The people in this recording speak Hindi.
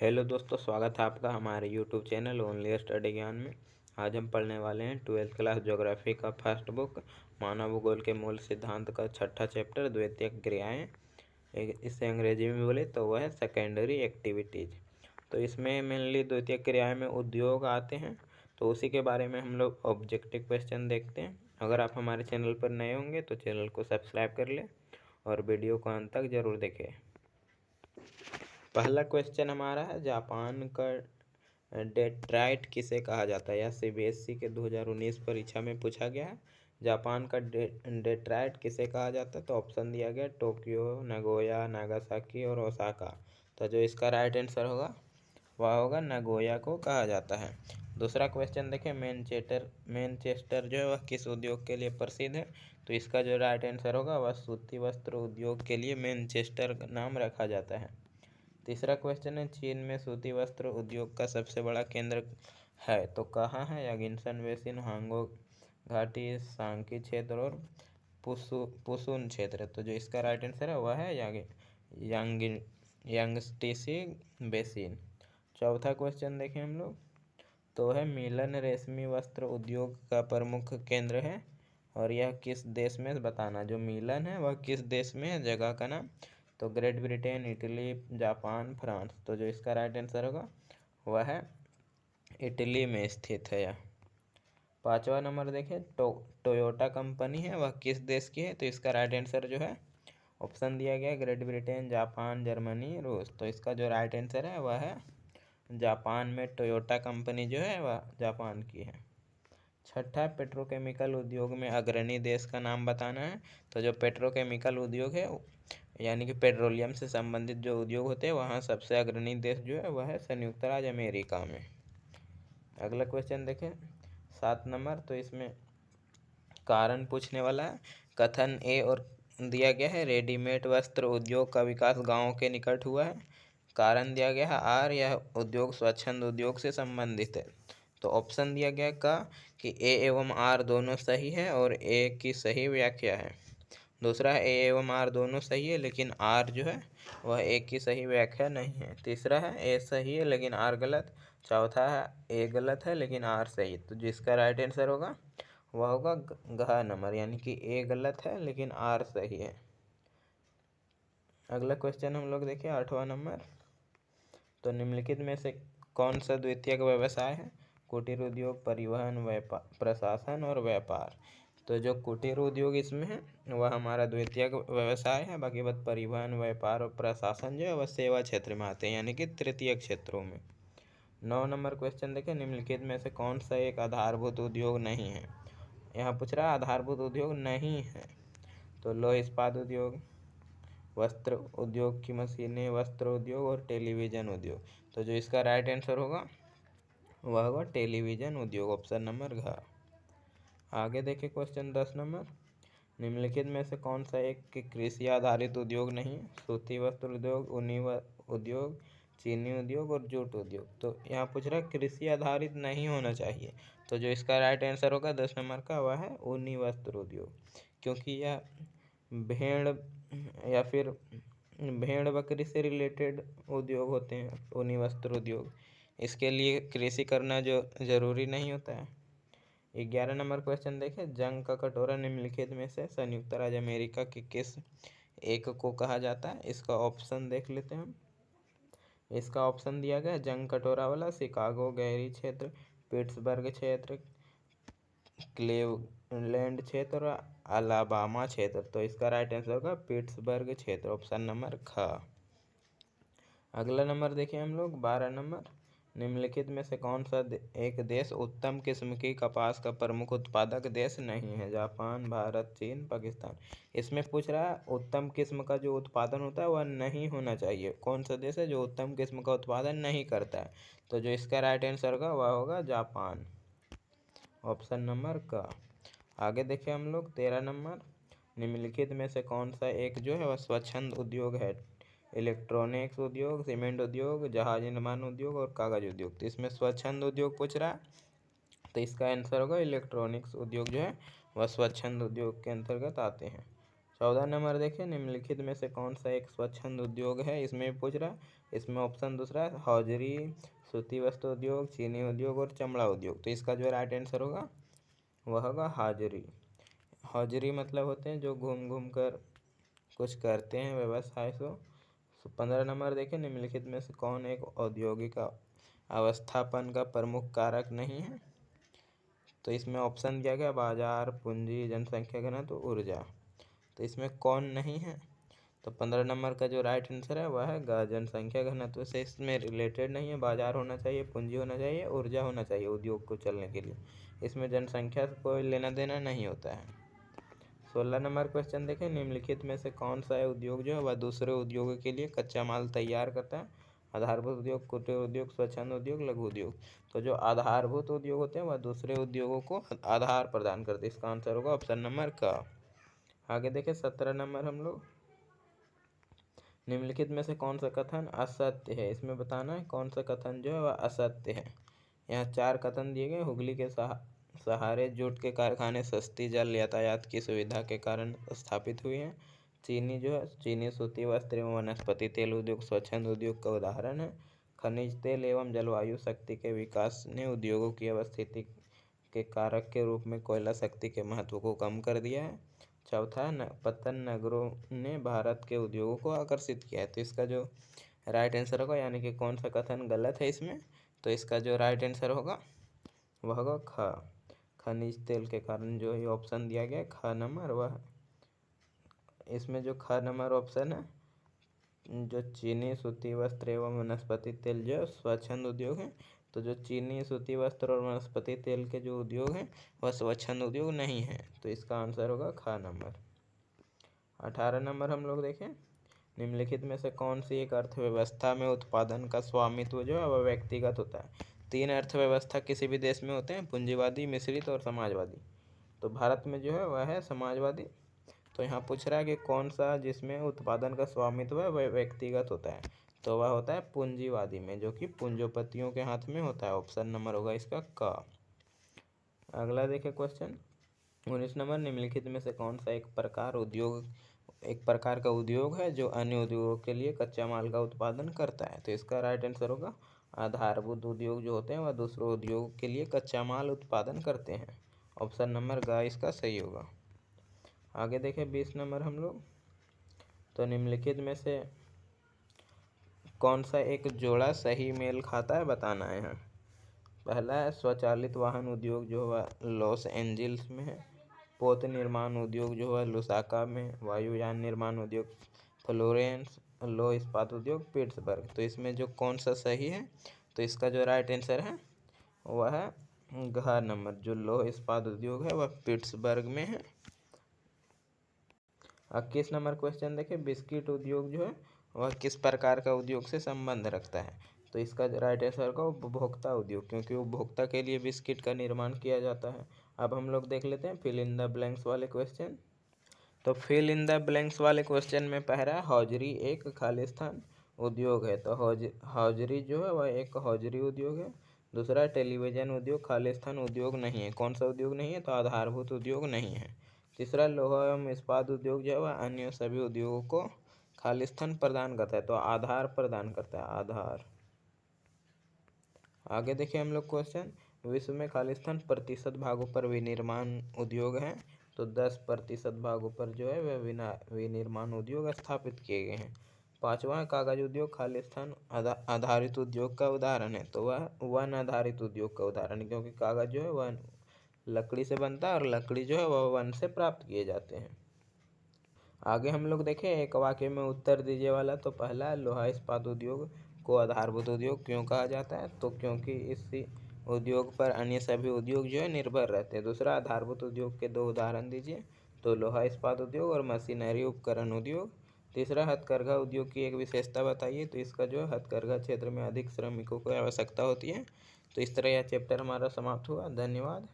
हेलो दोस्तों, स्वागत है आपका हमारे यूट्यूब चैनल ओनली स्टडी ज्ञान में। आज हम पढ़ने वाले हैं 12th क्लास ज्योग्राफी का फर्स्ट बुक मानव भूगोल के मूल सिद्धांत का छठा चैप्टर द्वितीयक क्रियाएं। इसे अंग्रेजी में बोले तो वह है सेकेंडरी एक्टिविटीज। तो इसमें मेनली द्वितीयक क्रियाएं में उद्योग आते हैं, तो उसी के बारे में हम लोग ऑब्जेक्टिव क्वेश्चन देखते हैं। अगर आप हमारे चैनल पर नए होंगे तो चैनल को सब्सक्राइब कर लें और वीडियो को अंत तक जरूर देखें। पहला क्वेश्चन हमारा है, जापान का डेट्राइट किसे कहा जाता है। यह सीबीएसई के 2019 परीक्षा में पूछा गया है। जापान का डेट्राइट किसे कहा जाता है, तो ऑप्शन दिया गया टोक्यो, नगोया, नागासाकी और ओसाका। तो जो इसका राइट आंसर होगा वह होगा नगोया को कहा जाता है। दूसरा क्वेश्चन देखें, मैनचेस्टर जो है वह किस उद्योग के लिए प्रसिद्ध है। तो इसका जो राइट आंसर होगा वह सूती वस्त्र उद्योग के लिए मैनचेस्टर नाम रखा जाता है। तीसरा क्वेश्चन है, चीन में सूती वस्त्र उद्योग का सबसे बड़ा केंद्र है तो कहाँ है। यागिनसन बेसिन, हांगो घाटी, सांकी क्षेत्र और पुसुन क्षेत्र। तो जो इसका राइट आंसर है वह है यांगस्टीसी बेसिन। चौथा क्वेश्चन देखें हम लोग, तो है मिलन रेशमी वस्त्र उद्योग का प्रमुख केंद्र है और यह किस देश में बताना। जो मिलन है वह किस देश में है, जगह का नाम। तो great Britain, Italy, Japan, France. तो जो इसका राइट आंसर होगा वह है इटली में स्थित है यह। पांचवा नंबर देखें, टोयोटा कंपनी है वह किस देश की है। तो इसका राइट आंसर जो है ऑप्शन दिया गया है ग्रेट ब्रिटेन, जापान, जर्मनी, रूस। तो इसका जो राइट आंसर है वह है जापान में टोयोटा कंपनी जो है वह जापान की है। छठा, पेट्रोकेमिकल उद्योग में अग्रणी देश का नाम बताना है। तो जो पेट्रोकेमिकल उद्योग है यानी कि पेट्रोलियम से संबंधित जो उद्योग होते हैं वहाँ सबसे अग्रणी देश जो है वह है संयुक्त राज्य अमेरिका में। अगला क्वेश्चन देखें 7 नंबर, तो इसमें कारण पूछने वाला है। कथन ए और दिया गया है, रेडीमेड वस्त्र उद्योग का विकास गाँव के निकट हुआ है। कारण दिया गया है आर, यह उद्योग स्वच्छंद उद्योग से संबंधित है। तो ऑप्शन दिया गया का कि ए एवं आर दोनों सही है और ए की सही व्याख्या है। दूसरा है ए एवं आर दोनों सही है लेकिन आर जो है वह ए की सही व्याख्या नहीं है। तीसरा है ए सही है लेकिन आर गलत। चौथा है ए गलत है लेकिन आर सही। तो जिसका राइट आंसर होगा वह होगा घ नंबर, यानी कि ए गलत है लेकिन आर सही है। अगला क्वेश्चन हम लोग देखिए 8वां नंबर, तो निम्नलिखित में से कौन सा द्वितीयक व्यवसाय है। कुटीर उद्योग, परिवहन, व्यापार, प्रशासन और व्यापार। तो जो कुटीर उद्योग इसमें है वह हमारा द्वितीयक व्यवसाय है। बाकी बात परिवहन, व्यापार और प्रशासन जो है वह सेवा क्षेत्र में आते हैं यानी कि तृतीय क्षेत्रों में। 9 नंबर क्वेश्चन देखें, निम्नलिखित में से कौन सा एक आधारभूत उद्योग नहीं है। यहाँ पूछ रहा है आधारभूत उद्योग नहीं है। तो लौह इस्पात उद्योग, वस्त्र उद्योग की मशीनें, वस्त्र उद्योग और टेलीविज़न उद्योग। तो जो इसका राइट आंसर होगा वह होगा टेलीविज़न उद्योग, ऑप्शन नंबर घ। आगे देखिए क्वेश्चन 10 नंबर, निम्नलिखित में से कौन सा एक कृषि आधारित उद्योग नहीं है। सूती वस्त्र उद्योग, ऊनी उद्योग, चीनी उद्योग और जूट उद्योग। तो यहाँ पूछ रहा है कृषि आधारित नहीं होना चाहिए। तो जो इसका राइट आंसर होगा 10 नंबर का वह है ऊनी वस्त्र उद्योग, क्योंकि यह भेड़ या फिर भेड़ बकरी से रिलेटेड उद्योग होते हैं ऊनी वस्त्र उद्योग। इसके लिए कृषि करना जो ज़रूरी नहीं होता है। 11 नंबर क्वेश्चन देखें, जंग का कटोरा निम्नलिखित में से संयुक्त राज्य अमेरिका के किस एक को कहा जाता है। इसका ऑप्शन देख लेते हैं हम। इसका ऑप्शन दिया गया जंग कटोरा वाला, शिकागो गहरी क्षेत्र, पिट्सबर्ग क्षेत्र, क्लीवलैंड क्षेत्र और अलाबामा क्षेत्र। तो इसका राइट आंसर होगा पिट्सबर्ग क्षेत्र, ऑप्शन नंबर ख। अगला नंबर देखिए हम लोग 12 नंबर, निम्नलिखित में से कौन सा एक देश उत्तम किस्म की कपास का प्रमुख उत्पादक देश नहीं है। जापान, भारत, चीन, पाकिस्तान। इसमें पूछ रहा है उत्तम किस्म का जो उत्पादन होता है वह नहीं होना चाहिए। कौन सा देश है जो उत्तम किस्म का उत्पादन नहीं करता है। तो जो इसका राइट आंसर होगा वह होगा जापान, ऑप्शन नंबर का। आगे देखें हम लोग 13 नंबर, निम्नलिखित में से कौन सा एक जो है वह स्वच्छंद उद्योग है। इलेक्ट्रॉनिक्स उद्योग, सीमेंट उद्योग, जहाज निर्माण उद्योग और कागज उद्योग। तो इसमें स्वच्छंद उद्योग पूछ रहा है, तो इसका आंसर होगा इलेक्ट्रॉनिक्स उद्योग जो है वह स्वच्छंद उद्योग के अंतर्गत आते हैं। 14 नंबर देखिए, निम्नलिखित में से कौन सा एक स्वच्छंद उद्योग है। इसमें पूछ रहा है इसमें ऑप्शन दूसरा है हौजरी, सूती वस्त्र उद्योग, चीनी उद्योग और चमड़ा उद्योग। तो इसका जो राइट आंसर होगा वह होगा हाजिरी। हौजरी मतलब होते हैं जो घूम घूम कर कुछ करते हैं व्यवसाय से। 15 नंबर देखें, निम्नलिखित में से कौन एक औद्योगिक अवस्थापन का प्रमुख कारक नहीं है। तो इसमें ऑप्शन दिया गया बाजार, पूंजी, जनसंख्या घनत्व, ऊर्जा। तो इसमें कौन नहीं है? तो 15 नंबर का जो राइट आंसर है वह है जनसंख्या घनत्व से इसमें रिलेटेड नहीं है। बाजार होना चाहिए, पूंजी होना चाहिए, ऊर्जा होना चाहिए उद्योग को चलने के लिए। इसमें जनसंख्या से कोई लेना देना नहीं होता है। 16 नंबर क्वेश्चन देखें, निम्नलिखित में से कौन सा उद्योग जो है वह दूसरे उद्योगों के लिए कच्चा माल तैयार करता है। आधारभूत उद्योग, कुटीर उद्योग, स्वच्छंद उद्योग, लघु उद्योग। तो जो आधारभूत उद्योग होते हैं वह दूसरे उद्योगों को आधार प्रदान करते हैं। इसका आंसर होगा ऑप्शन नंबर का। आगे देखें 17 नंबर हम लोग, निम्नलिखित में से कौन सा कथन असत्य है। इसमें बताना है कौन सा कथन जो है वह असत्य है। यहाँ 4 कथन दिए गए। हुगली के सहारे जूट के कारखाने सस्ती जल यातायात की सुविधा के कारण स्थापित हुए हैं। चीनी जो है, चीनी सूती वस्त्र एवं वनस्पति तेल उद्योग स्वच्छंद उद्योग का उदाहरण है। खनिज तेल एवं जलवायु शक्ति के विकास ने उद्योगों की अवस्थिति के कारक के रूप में कोयला शक्ति के महत्व को कम कर दिया है। चौथा, पतन नगरों ने भारत के उद्योगों को आकर्षित किया है। तो इसका जो राइट आंसर होगा, यानी कि कौन सा कथन गलत है इसमें, तो इसका जो राइट आंसर होगा वह होगा ख, खनिज तेल के कारण जो ये ऑप्शन दिया गया ख नंबर, वह इसमें जो ख नंबर ऑप्शन है, जो चीनी सूती वस्त्र एवं वनस्पति तेल जो स्वच्छंद उद्योग है, तो जो चीनी सूती वस्त्र और वनस्पति तेल के जो उद्योग हैं वह स्वच्छंद उद्योग नहीं है। तो इसका आंसर होगा ख नंबर। 18 नंबर हम लोग देखें, निम्नलिखित में से कौन सी एक अर्थव्यवस्था में उत्पादन का स्वामित्व जो है वह व्यक्तिगत होता है। 3 अर्थव्यवस्था किसी भी देश में होते हैं, पूंजीवादी, मिश्रित और समाजवादी। तो भारत में जो है वह है समाजवादी। तो यहाँ पूछ रहा है कि कौन सा जिसमें उत्पादन का स्वामित्व है वह व्यक्तिगत होता है। तो वह होता है पूंजीवादी में, जो कि पूंजीपतियों के हाथ में होता है। ऑप्शन नंबर होगा इसका क। अगला देखें क्वेश्चन 19 नंबर, निम्नलिखित में से कौन सा एक प्रकार का उद्योग है जो अन्य उद्योगों के लिए कच्चा माल का उत्पादन करता है। तो इसका राइट आंसर होगा आधारभूत उद्योग जो होते हैं वह दूसरों उद्योगों के लिए कच्चा माल उत्पादन करते हैं। ऑप्शन नंबर ग इसका सही होगा। आगे देखें 20 नंबर हम लोग, तो निम्नलिखित में से कौन सा एक जोड़ा सही मेल खाता है बताना है। यहाँ पहला है स्वचालित वाहन उद्योग जो है लॉस एंजिल्स में है। पोत निर्माण उद्योग जो है लुसाका में। वायुयान निर्माण उद्योग फ्लोरेंस। लौह इस्पात उद्योग पिट्सबर्ग। तो इसमें जो कौन सा सही है, तो इसका जो राइट आंसर है वह है घ नंबर, जो लौह इस्पात उद्योग है वह पिट्सबर्ग में है। 21 नंबर क्वेश्चन देखें, बिस्किट उद्योग जो है वह किस प्रकार का उद्योग से संबंध रखता है। तो इसका राइट आंसर होगा उपभोक्ता उद्योग, क्योंकि उपभोक्ता के लिए बिस्किट का निर्माण किया जाता है। अब हम लोग देख लेते हैं फिल इन द ब्लैंक्स वाले क्वेश्चन। तो फिल इन द ब्लैंक्स वाले क्वेश्चन में पहला हौजरी एक खालिस्तान उद्योग है। तो हौजरी जो है वह एक हौजरी उद्योग है। दूसरा टेलीविजन उद्योग खालिस्तान उद्योग नहीं है। कौन सा उद्योग नहीं है, तो आधारभूत उद्योग नहीं है। तीसरा लोहा एवं इस्पात उद्योग जो है वह अन्य सभी उद्योगों को खालिस्तान प्रदान करता है, तो आधार प्रदान करता है, आधार। आगे देखिए हम लोग क्वेश्चन, विश्व में खालिस्तान प्रतिशत भागों पर विनिर्माण उद्योग हैं। तो 10% भागों पर जो है वह विनिर्माण उद्योग स्थापित किए गए हैं। 5वां कागज उद्योग खालिस्तान आधारित उद्योग का उदाहरण है। तो वह वन आधारित उद्योग का उदाहरण है, क्योंकि कागज जो है वह लकड़ी से बनता है और लकड़ी जो है वह वन से प्राप्त किए जाते हैं। आगे हम लोग देखें एक वाक्य में उत्तर दीजिए वाला। तो पहला, लोहा इस्पात उद्योग को आधारभूत उद्योग क्यों कहा जाता है, तो क्योंकि इसी उद्योग पर अन्य सभी उद्योग जो है निर्भर रहते हैं। दूसरा, आधारभूत उद्योग के 2 उदाहरण दीजिए। तो लोहा इस्पात उद्योग और मशीनरी उपकरण उद्योग। तीसरा, हथकरघा उद्योग की एक विशेषता बताइए। तो इसका जो है हथकरघा क्षेत्र में अधिक श्रमिकों की आवश्यकता होती है। तो इस तरह यह चैप्टर हमारा समाप्त हुआ। धन्यवाद।